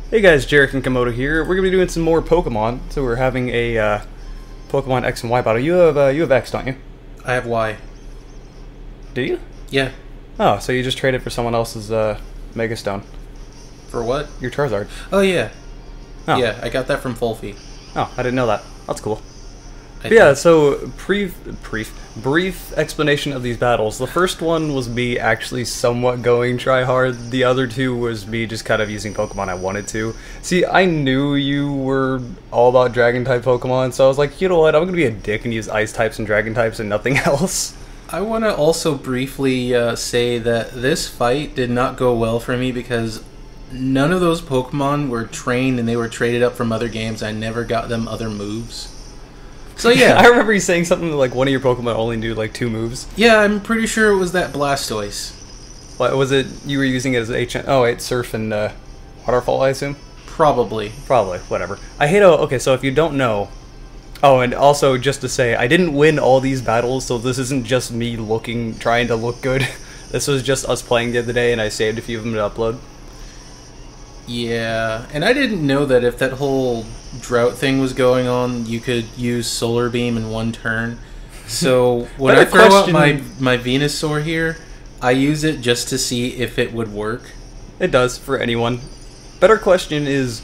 Hey guys, Jarek and Komodo here. We're gonna be doing some more Pokemon. So we're having a Pokemon X and Y battle. You have X, don't you? I have Y. Do you? Yeah. Oh, so you just traded for someone else's Mega Stone. For what? Your Charizard. Oh, yeah. Oh. Yeah, I got that from Fulfi. Oh, I didn't know that. That's cool. But yeah, so brief explanation of these battles. The first one was me actually somewhat going try hard. The other two was me just kind of using Pokemon I wanted to. See, I knew you were all about Dragon type Pokemon, so I was like, you know what, I'm gonna be a dick and use Ice types and Dragon types and nothing else. I want to also briefly say that this fight did not go well for me because none of those Pokemon were trained and they were traded up from other games. I never got them other moves. So yeah. I remember you saying something like one of your Pokemon only knew like 2 moves. Yeah, I'm pretty sure it was that Blastoise. What was it? You were using it as HN? Oh, wait, Surf and Waterfall, I assume? Probably. Probably, whatever. I hate okay, so if you don't know... Oh, and also, just to say, I didn't win all these battles, so this isn't just me trying to look good. This was just us playing the other day, and I saved a few of them to upload. Yeah, and I didn't know that if that whole drought thing was going on, you could use Solar Beam in one turn. So when I throw out my Venusaur here, I use it just to see if it would work. It does, for anyone. Better question is,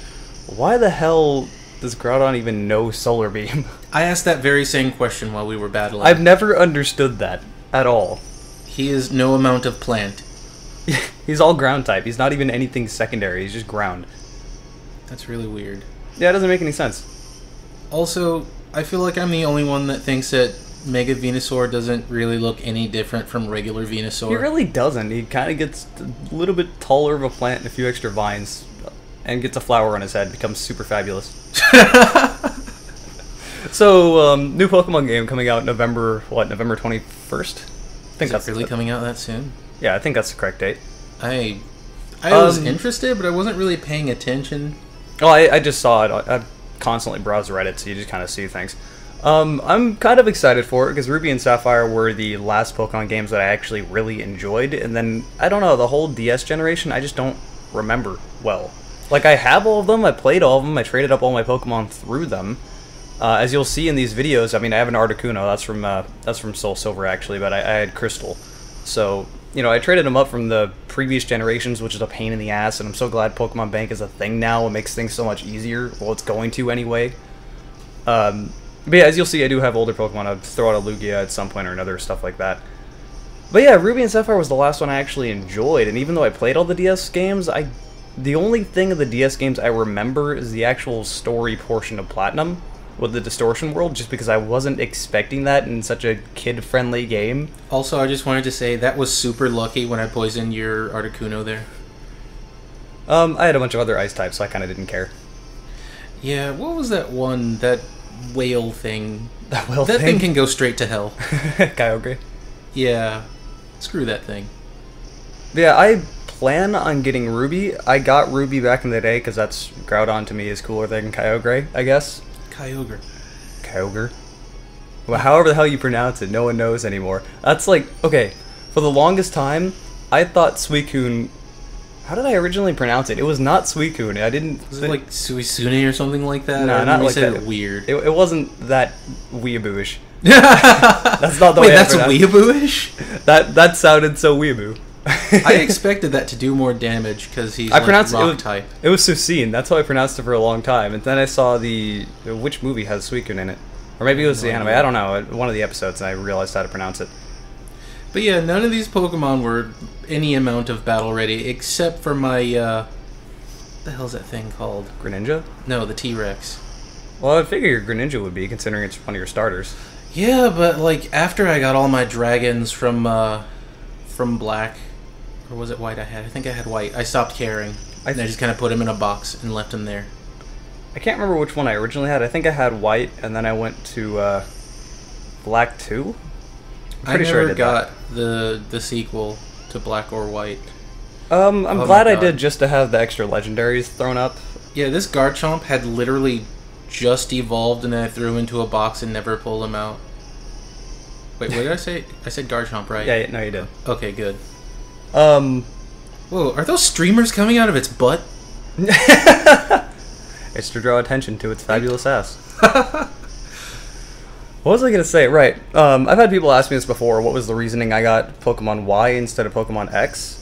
why the hell does Groudon even know Solar Beam? I asked that very same question while we were battling. I've never understood that, at all. He is no amount of plant. He's all ground type. He's not even anything secondary. He's just ground. That's really weird. Yeah, it doesn't make any sense. Also, I feel like I'm the only one that thinks that Mega Venusaur doesn't really look any different from regular Venusaur. He really doesn't. He kind of gets a little bit taller of a plant and a few extra vines, and gets a flower on his head. Becomes super fabulous. So, new Pokemon game coming out November 21st? I think that's really coming out that soon. Yeah, I think that's the correct date. I was interested, but I wasn't really paying attention. Oh, I just saw it. I constantly browse Reddit, so you just kind of see things. I'm kind of excited for it, because Ruby and Sapphire were the last Pokemon games that I actually really enjoyed, and then, I don't know, the whole DS generation, I just don't remember well. Like, I have all of them, I played all of them, I traded up all my Pokemon through them. As you'll see in these videos, I mean, I have an Articuno, that's from Soul Silver, actually, but I had Crystal. So, you know, I traded them up from the previous generations, which is a pain in the ass, and I'm so glad Pokemon Bank is a thing now. It makes things so much easier. Well, it's going to anyway. But yeah, as you'll see, I do have older Pokemon. I'd throw out a Lugia at some point or another, stuff like that. But yeah, Ruby and Sapphire was the last one I actually enjoyed, and even though I played all the DS games, the only thing of the DS games I remember is the actual story portion of Platinum, with the Distortion World, just because I wasn't expecting that in such a kid-friendly game. Also, I just wanted to say that was super lucky when I poisoned your Articuno there. I had a bunch of other ice types, so I kind of didn't care. Yeah, what was that one? That whale thing. That whale thing? That thing can go straight to hell. Kyogre. Yeah. Screw that thing. Yeah, I plan on getting Ruby. I got Ruby back in the day, because that's Groudon to me is cooler than Kyogre, I guess. Kyogre. Kyogre? Well, however the hell you pronounce it, no one knows anymore. That's like, okay, for the longest time, I thought Suicune... How did I originally pronounce it? It was not Suicune. I didn't... Was it like Suisune or something like that? No, not like that. It weird. It wasn't that weeaboo-ish. That's not the way I pronounced it. Wait, that's weeaboo-ish? That sounded so weeaboo. I expected that to do more damage because he's like rock type. It was Suicune. That's how I pronounced it for a long time. And then I saw which movie has Suicune in it, or maybe it was the anime. I don't know. One of the episodes, and I realized how to pronounce it. But yeah, none of these Pokemon were any amount of battle ready, except for my what the hell's that thing called? Greninja? No, the T-Rex. Well, I figure your Greninja would be, considering it's one of your starters. Yeah, but like after I got all my dragons from Black. Or was it White I think I had White. I stopped caring. And I just kind of put him in a box and left him there. I can't remember which one I originally had. I think I had White, and then I went to Black 2? I never got the sequel to Black or White. I'm glad I did, just to have the extra legendaries thrown up. Yeah, this Garchomp had literally just evolved, and I threw him into a box and never pulled him out. Wait, what did I say? I said Garchomp, right? Yeah, no, you did. Okay, good. Whoa, are those streamers coming out of its butt? It's to draw attention to its fabulous ass. What was I gonna say? Right. I've had people ask me this before. What was the reasoning I got Pokemon Y instead of Pokemon X?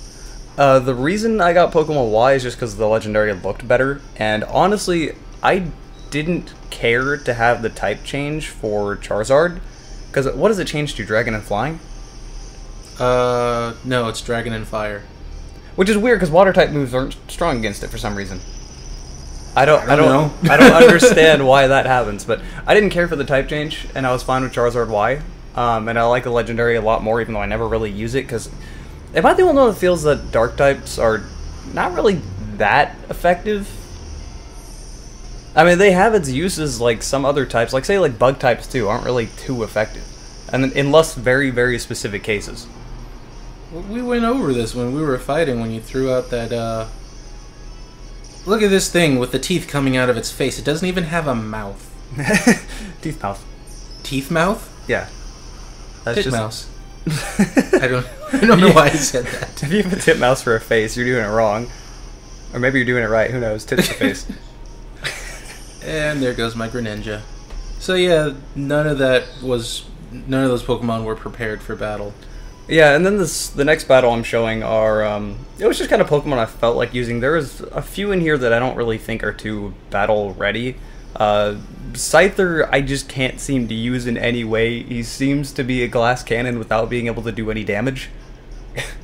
The reason I got Pokemon Y is just because the legendary looked better, and honestly, I didn't care to have the type change for Charizard. Because what does it change to? Dragon and Flying? No, it's Dragon and Fire. Which is weird because water type moves aren't strong against it for some reason. I don't know. I don't understand why that happens, but I didn't care for the type change, and I was fine with Charizard Y. And I like the legendary a lot more, even though I never really use it. Because am I the only one that feels that dark types are not really that effective? I mean, they have its uses like some other types, like say like bug types too, aren't really too effective, and unless very, very specific cases. We went over this when we were fighting, when you threw out that, Look at this thing with the teeth coming out of its face. It doesn't even have a mouth. Teeth mouth. Teeth mouth? Yeah. That's just mouse. I don't know why I said that. If you have a tip mouse for a face, you're doing it wrong. Or maybe you're doing it right, who knows? Tit's the face. And there goes my Greninja. So yeah, none of those Pokemon were prepared for battle. Yeah, and then the next battle I'm showing are, it was just kind of Pokemon I felt like using. There is a few in here that I don't really think are too battle ready. Scyther, I just can't seem to use in any way. He seems to be a glass cannon without being able to do any damage.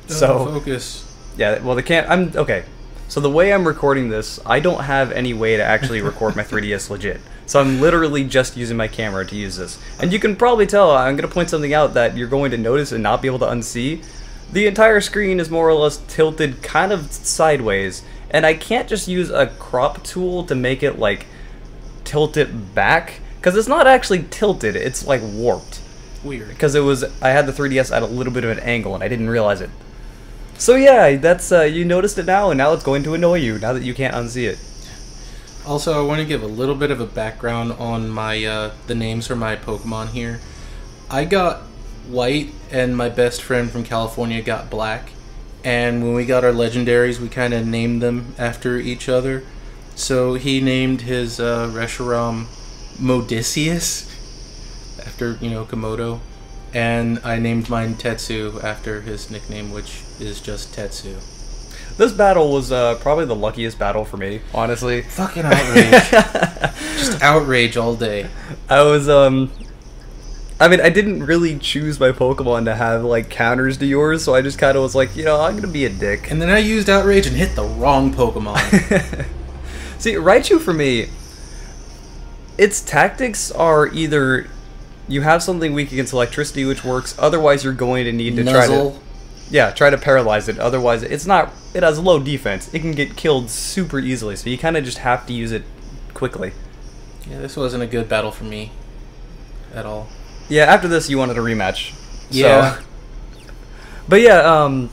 So focus. Yeah, well, okay. So the way I'm recording this, I don't have any way to actually record my 3DS legit. So I'm literally just using my camera to use this. And you can probably tell, I'm going to point something out that you're going to notice and not be able to unsee. The entire screen is more or less tilted kind of sideways. And I can't just use a crop tool to make it, like, tilt it back. Because it's not actually tilted, it's, like, warped. Weird. Because I had the 3DS at a little bit of an angle and I didn't realize it. So yeah, that's, you noticed it now, and now it's going to annoy you, now that you can't unsee it. Also, I want to give a little bit of a background on my, the names for my Pokemon here. I got White, and my best friend from California got Black. And when we got our legendaries, we kind of named them after each other. So he named his, Reshiram Modicius, after, Komodo. And I named mine Tetsu after his nickname, which is just Tetsu. This battle was probably the luckiest battle for me, honestly. Fucking outrage. Just outrage all day. I was, I mean, I didn't really choose my Pokemon to have, like, counters to yours, so I just kind of was like, I'm gonna be a dick. And then I used outrage and hit the wrong Pokemon. See, Raichu for me, its tactics are either you have something weak against electricity, which works, otherwise you're going to need to try to paralyze it. Otherwise, it has low defense. It can get killed super easily, so you kind of just have to use it quickly. Yeah, this wasn't a good battle for me at all. Yeah, after this, you wanted a rematch. Yeah. So. But yeah,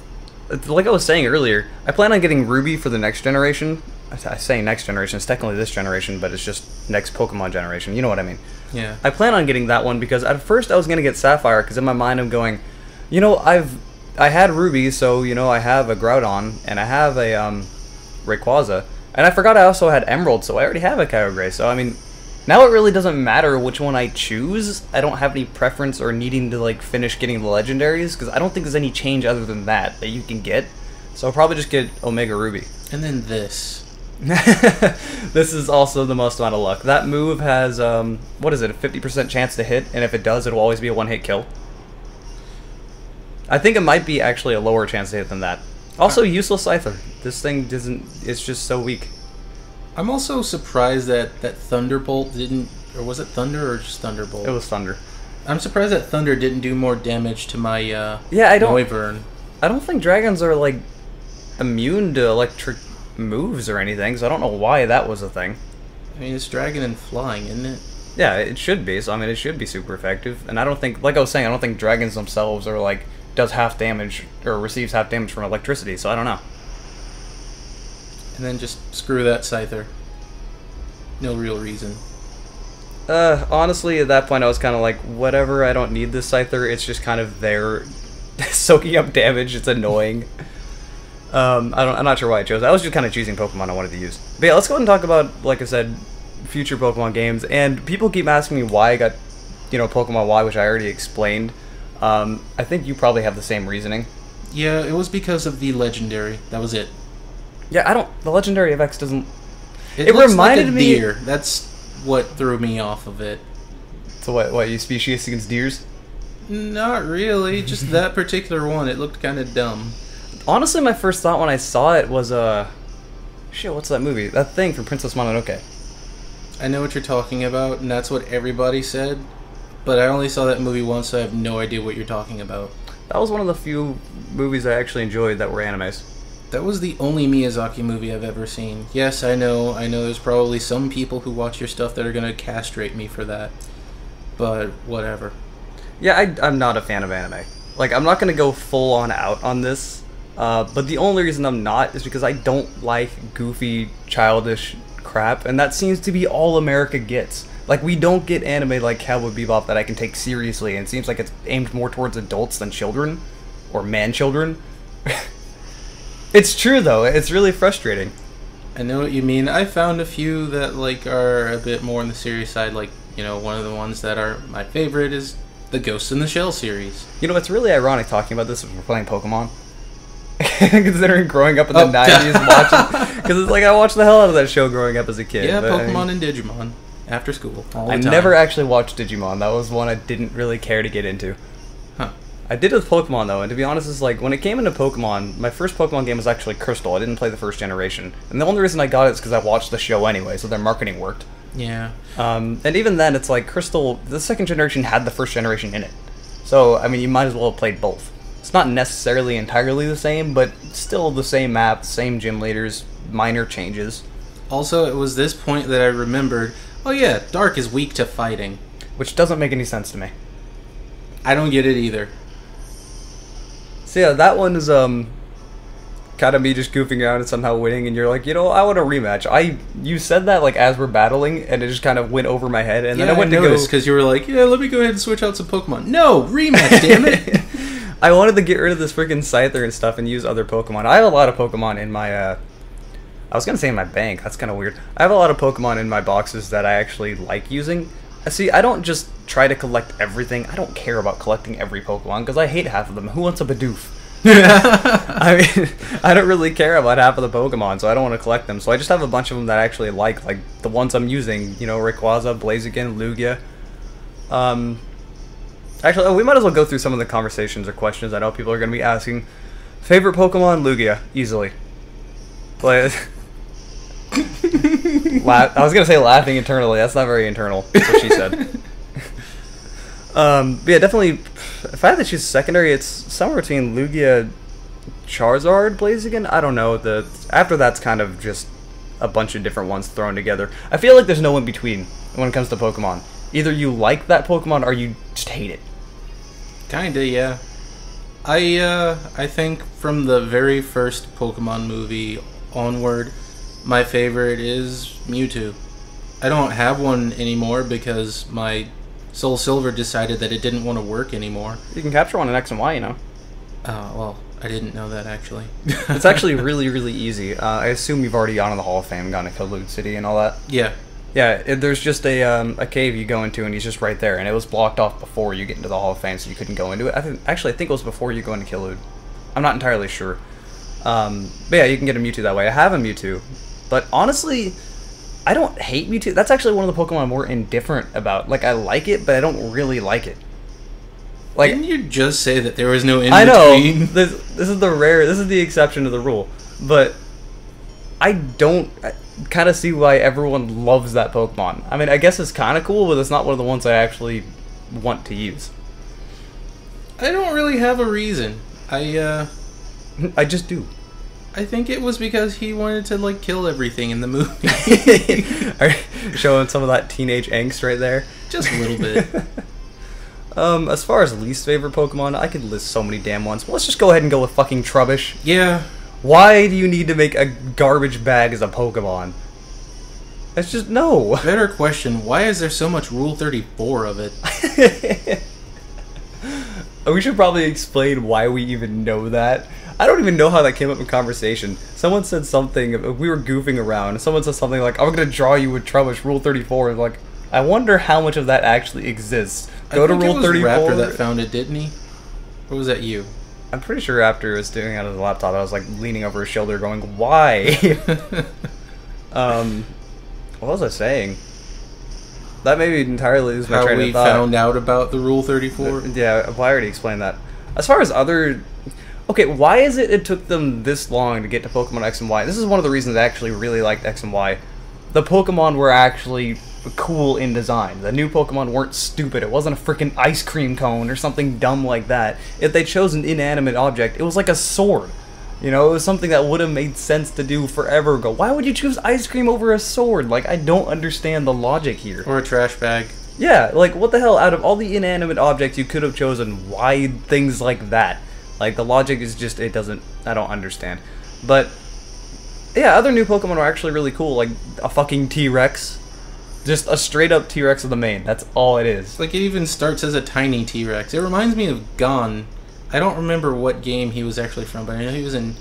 like I was saying earlier, I plan on getting Ruby for the next generation. I say next generation, it's technically this generation, but it's just next Pokemon generation. You know what I mean? Yeah. I plan on getting that one because at first I was going to get Sapphire, because in my mind I'm going, I had Ruby, so, I have a Groudon, and I have a, Rayquaza, and I forgot I also had Emerald, so I already have a Kyogre, so, I mean, now it really doesn't matter which one I choose. I don't have any preference or needing to, like, finish getting the legendaries, because I don't think there's any change other than that you can get, so I'll probably just get Omega Ruby. And then this. This is also the most amount of luck. That move has, what is it, a 50% chance to hit, and if it does, it'll always be a one-hit kill. I think it might be actually a lower chance to hit than that. Also, useless Scyther. This thing it's just so weak. I'm also surprised that Thunderbolt didn't, or was it Thunder or just Thunderbolt? It was Thunder. I'm surprised that Thunder didn't do more damage to my, Noivern. I don't think dragons are, like, immune to electric moves or anything, so I don't know why that was a thing. I mean, it's dragon and flying, isn't it? Yeah, it should be, so I mean, it should be super effective, and I don't think, like I was saying, I don't think dragons themselves are, like, does half damage, or receives half damage from electricity, so I don't know. And then just screw that Scyther. No real reason. Honestly, at that point I was kind of like, whatever, I don't need this Scyther, it's just kind of there, soaking up damage, it's annoying. I'm not sure why I chose. I was just kind of choosing Pokemon I wanted to use. But yeah, let's go ahead and talk about, like I said, future Pokemon games. And people keep asking me why I got, Pokemon Y, which I already explained. I think you probably have the same reasoning. Yeah, it was because of the Legendary. That was it. Yeah, the Legendary FX doesn't... It reminded like a deer. That's what threw me off of it. So what, you species against deers? Not really, just that particular one. It looked kind of dumb. Honestly, my first thought when I saw it was, shit, what's that movie? That thing from Princess Mononoke. I know what you're talking about, and that's what everybody said, but I only saw that movie once, so I have no idea what you're talking about. That was one of the few movies I actually enjoyed that were animes. That was the only Miyazaki movie I've ever seen. Yes, I know there's probably some people who watch your stuff that are going to castrate me for that, but whatever. Yeah, I'm not a fan of anime. Like, I'm not going to go full on out on this, but the only reason I'm not is because I don't like goofy, childish crap, and that seems to be all America gets. Like, we don't get anime like Cowboy Bebop that I can take seriously, and it seems like it's aimed more towards adults than children, or man-children. It's true, though. It's really frustrating. I know what you mean. I found a few that, like, are a bit more on the serious side. Like, one of the ones that are my favorite is the Ghost in the Shell series. It's really ironic talking about this if we're playing Pokemon. Considering growing up in the 90s watching... Because it's like I watched the hell out of that show growing up as a kid. Yeah, Pokemon and Digimon. After school. I never actually watched Digimon. That was one I didn't really care to get into. Huh. I did with Pokemon, though, and to be honest, it's like, when it came into Pokemon, my first Pokemon game was actually Crystal. I didn't play the first generation. And the only reason I got it is because I watched the show anyway, so their marketing worked. Yeah. And even then, it's like, Crystal, the second generation had the first generation in it. So, I mean, you might as well have played both. It's not necessarily entirely the same, but still the same map, same gym leaders, minor changes. Also, it was this point that I remembered... Oh yeah, Dark is weak to fighting. Which doesn't make any sense to me. I don't get it either. So yeah, that one is kind of me just goofing around and somehow winning, and you're like, I want a rematch. You said that like as we're battling, and it just kind of went over my head, and then I went to go... because you were like, yeah, let me go ahead and switch out some Pokemon. No, rematch, damn it! I wanted to get rid of this freaking Scyther and stuff and use other Pokemon. I have a lot of Pokemon in my, I was going to say in my bank. That's kind of weird. I have a lot of Pokemon in my boxes that I actually like using. See, I don't just try to collect everything. I don't care about collecting every Pokemon because I hate half of them. Who wants a Bidoof? I mean, I don't really care about half of the Pokemon, so I don't want to collect them. So I just have a bunch of them that I actually like the ones I'm using. Rayquaza, Blaziken, Lugia. Actually, we might as well go through some of the conversations or questions I know people are going to be asking. Favorite Pokemon? Lugia, easily. Play it. I was gonna say laughing internally. That's not very internal. That's what she said. But yeah, definitely. If I had to choose secondary, it's somewhere between Lugia, Charizard, Blaziken. I don't know. After that's kind of just a bunch of different ones thrown together. I feel like there's no in between when it comes to Pokemon. Either you like that Pokemon or you just hate it. Kinda, yeah. I think from the very first Pokemon movie onward, my favorite is Mewtwo. I don't have one anymore because my Soul Silver decided that it didn't want to work anymore. You can capture one in X and Y, well, I didn't know that, actually. It's actually really, really easy. I assume you've already gone to the Hall of Fame, gone to Kalude City and all that? Yeah. Yeah, there's just a cave you go into, and he's just right there, and it was blocked off before you get into the Hall of Fame, so you couldn't go into it. I think it was before you go into Kalude. I'm not entirely sure. But yeah, you can get a Mewtwo that way. I have a Mewtwo, but honestly, I don't hate Mewtwo. That's actually one of the Pokemon I'm more indifferent about. Like, I like it, but I don't really like it. Like, didn't you just say that there was no in-between? I know. This is the exception to the rule. But I don't kind of see why everyone loves that Pokemon. I mean, I guess it's kind of cool, but it's not one of the ones I actually want to use. I don't really have a reason. I just do. I think it was because he wanted to, like, kill everything in the movie. Showing some of that teenage angst right there. Just a little bit. As far as least favorite Pokemon, I could list so many damn ones. But let's just go ahead and go with fucking Trubbish. Yeah. Why do you need to make a garbage bag as a Pokemon? That's just, no. Better question, why is there so much Rule 34 of it? We should probably explain why we even know that. I don't even know how that came up in conversation. Someone said something, we were goofing around, someone said something like, I'm gonna draw you with Trubbish, Rule 34, and like, I wonder how much of that actually exists. Go to Rule 34. Raptor that found it, didn't he? Or was that you? I'm pretty sure Raptor was doing it out of the laptop. I was like leaning over his shoulder going, why? What was I saying? That maybe entirely lose my train of thought. How we found out about the Rule 34? Yeah, well, I already explained that. As far as other... Okay, why is it took them this long to get to Pokemon X and Y? This is one of the reasons I actually really liked X and Y. The Pokemon were actually cool in design. The new Pokemon weren't stupid. It wasn't a freaking ice cream cone or something dumb like that. If they chose an inanimate object, it was like a sword. You know, it was something that would have made sense to do forever ago. Why would you choose ice cream over a sword? Like, I don't understand the logic here. Or a trash bag. Yeah, like, what the hell? Out of all the inanimate objects, you could have chosen why things like that. Like, the logic is just, it doesn't, I don't understand. But, yeah, other new Pokemon are actually really cool. Like, a fucking T-Rex. Just a straight-up T-Rex of the main. That's all it is. Like, it even starts as a tiny T-Rex. It reminds me of Gon. I don't remember what game he was actually from, but I know he was in...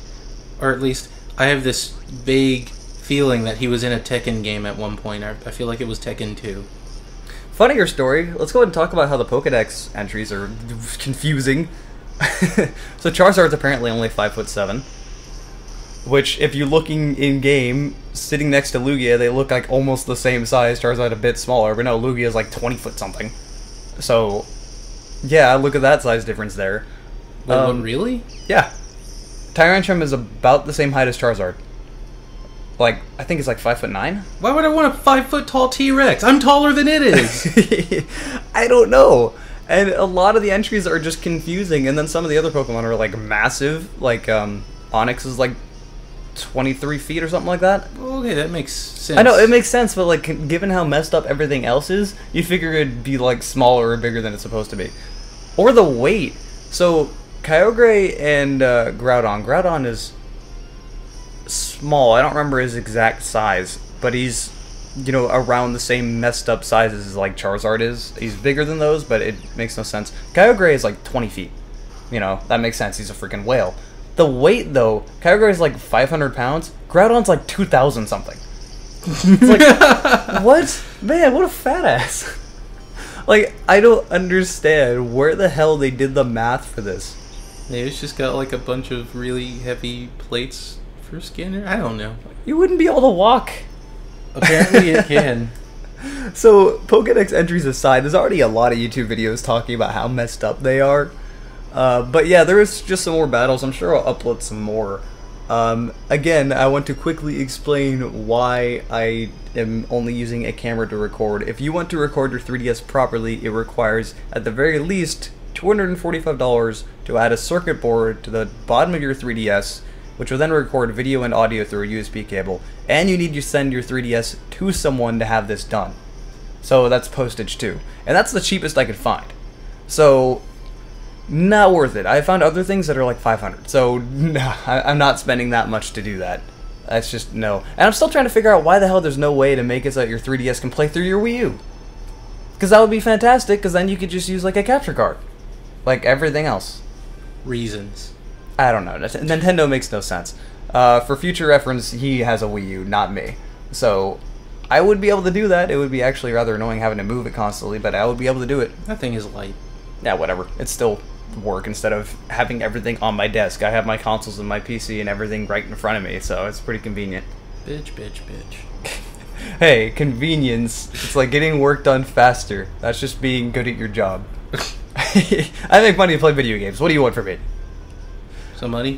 Or at least, I have this vague feeling that he was in a Tekken game at one point. I feel like it was Tekken 2. Funnier story. Let's go ahead and talk about how the Pokedex entries are confusing. So Charizard's apparently only 5'7", which, if you're looking in-game, sitting next to Lugia, they look like almost the same size. Charizard a bit smaller, but no, Lugia's like 20 foot something. So, yeah, look at that size difference there. Really? Yeah. Tyrantrum is about the same height as Charizard. Like, I think it's like 5'9". Why would I want a 5 foot tall T-Rex? I'm taller than it is. I don't know. And a lot of the entries are just confusing, and then some of the other Pokemon are like massive. Like Onix is like 23 feet or something like that. Okay, that makes sense. I know, it makes sense, but like given how messed up everything else is, you figure it'd be like smaller or bigger than it's supposed to be. Or the weight. So Kyogre and Groudon. Groudon is small. I don't remember his exact size, but he's, you know, around the same messed up sizes as like Charizard is. He's bigger than those, but it makes no sense. Kyogre is like 20 feet. You know, that makes sense. He's a freaking whale. The weight, though, Kyogre is like 500 pounds. Groudon's like 2,000 something. It's like, what? Man, what a fat ass. Like, I don't understand where the hell they did the math for this. Maybe it's just got like a bunch of really heavy plates for scanner? I don't know. You wouldn't be able to walk. Apparently it can. So, Pokedex entries aside, there's already a lot of YouTube videos talking about how messed up they are. But yeah, there is just some more battles. I'm sure I'll upload some more. Again, I want to quickly explain why I am only using a camera to record. If you want to record your 3DS properly, it requires, at the very least, $245 to add a circuit board to the bottom of your 3DS, which will then record video and audio through a USB cable. And you need to send your 3DS to someone to have this done. So that's postage too. And that's the cheapest I could find. So, not worth it. I found other things that are like $500. So, no, I'm not spending that much to do that. That's just, no. And I'm still trying to figure out why the hell there's no way to make it so that your 3DS can play through your Wii U. Because that would be fantastic, because then you could just use like a capture card. Like everything else. Reasons. I don't know. Nintendo makes no sense. For future reference, he has a Wii U, not me. So, I would be able to do that. It would be actually rather annoying having to move it constantly, but I would be able to do it. That thing is light. Yeah, whatever. It's still work instead of having everything on my desk. I have my consoles and my PC and everything right in front of me, so it's pretty convenient. Bitch, bitch, bitch. Hey, convenience. It's like getting work done faster. That's just being good at your job. I make money to play video games. What do you want from me? Some money?